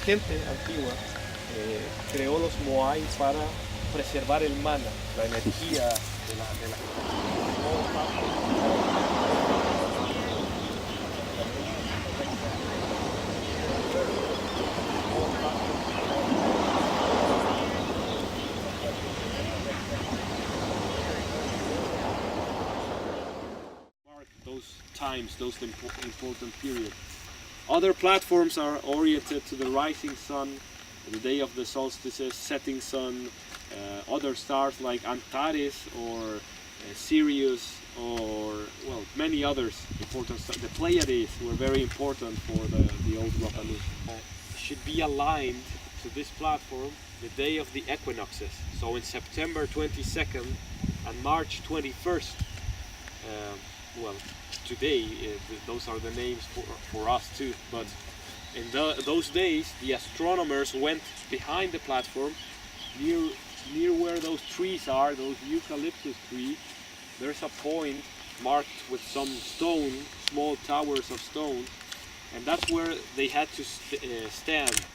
gente antigua creó los moai para preservar el mana, la energía de la those times, those important periods. Other platforms are oriented to the rising sun, the day of the solstices, setting sun, other stars like Antares or Sirius, or well, many others important stars. The Pleiades were very important for the old Wapanus. Should be aligned to this platform the day of the equinoxes. So in September 22nd and March 21st, well, today those are the names for us too, but in those days the astronomers went behind the platform near where those trees are, those eucalyptus trees. There's a point marked with some stone, small towers of stone, and that's where they had to stand